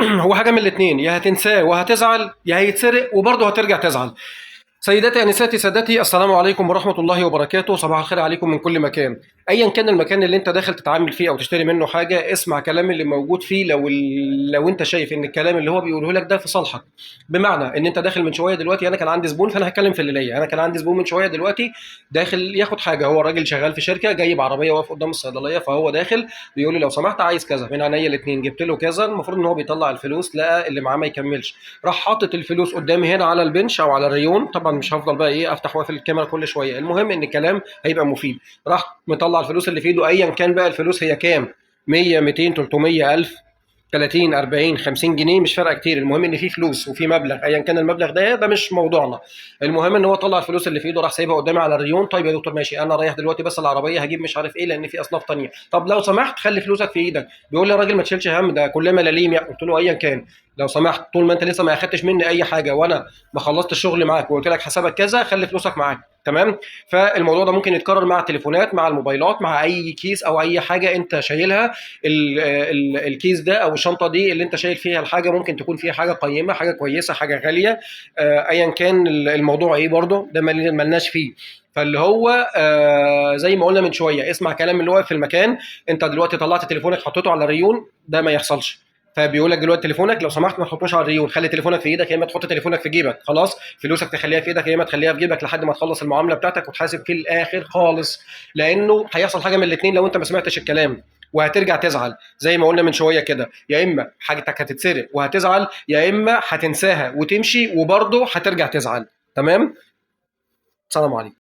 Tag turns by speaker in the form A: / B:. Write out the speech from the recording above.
A: هو حاجه من الاثنين، يا هتنساه وهتزعل، يا هيتسرق وبرضه هترجع تزعل. سيداتي انساتي سادتي، السلام عليكم ورحمه الله وبركاته، صباح الخير عليكم من كل مكان. ايا كان المكان اللي انت داخل تتعامل فيه او تشتري منه حاجه، اسمع كلام اللي موجود فيه. لو انت شايف ان الكلام اللي هو بيقوله لك ده في صالحك. بمعنى ان انت داخل من شويه دلوقتي، انا كان عندي زبون، فانا هتكلم في اللي ليا. انا كان عندي زبون من شويه دلوقتي داخل ياخد حاجه، هو الراجل شغال في شركه، جايب عربيه واقف قدام الصيدليه، فهو داخل بيقول لي لو سمحت عايز كذا من عينيا الاثنين. جبت له كذا، المفروض ان هو بيطلع الفلوس، لقى اللي معاه ما يكملش، راح حاطط الفلوس قدامي هنا على البنش او على الريون. طبعا مش هفضل بقى ايه افتح واقفل الكاميرا كل شويه، المهم ان الكلام هيبقى مفيد. راح مطلع الفلوس اللي في ايده، ايا كان بقى الفلوس هي كام، 100 200 300 1000 30 40 50 جنيه، مش فارقه كتير. المهم ان في فلوس وفي مبلغ، ايا كان المبلغ ده مش موضوعنا. المهم ان هو طلع الفلوس اللي في ايده، راح سايبها قدامي على الريون. طيب يا دكتور ماشي، انا رايح دلوقتي بس العربيه هجيب مش عارف ايه، لان في اصناف تانية. طب لو سمحت خلي فلوسك في ايدك. بيقول لي يا راجل ما تشيلش هم، ده كلها ملاليم يعني. قلت له ايا كان، لو سمحت طول ما انت لسه ما اخدتش مني اي حاجه، وانا ما خلصت الشغل معاك وقلت لك حسابك كذا، خلي فلوسك معاك. تمام. فالموضوع ده ممكن يتكرر مع التليفونات، مع الموبايلات، مع اي كيس او اي حاجه انت شايلها. الكيس ده او الشنطه دي اللي انت شايل فيها الحاجه، ممكن تكون فيها حاجه قيمه، حاجه كويسه، حاجه غاليه. ايا كان الموضوع ايه، برضه ده ملناش فيه. فاللي هو زي ما قلنا من شويه، اسمع كلام اللي واقف في المكان. انت دلوقتي طلعت تليفونك حطيته على الريون، ده ما يحصلش. فبيقول لك دلوقتي تليفونك لو سمحت ما تحطوش على الريون، خلي تليفونك في ايدك، يا اما تحط تليفونك في جيبك خلاص، فلوسك تخليها في ايدك، يا اما تخليها في جيبك لحد ما تخلص المعامله بتاعتك وتحاسب في الاخر خالص. لانه هيحصل حاجه من الاثنين لو انت ما سمعتش الكلام، وهترجع تزعل. زي ما قلنا من شويه كده، يا اما حاجتك هتتسرق وهتزعل، يا اما هتنساها وتمشي وبرضه هترجع تزعل. تمام. سلام عليكم.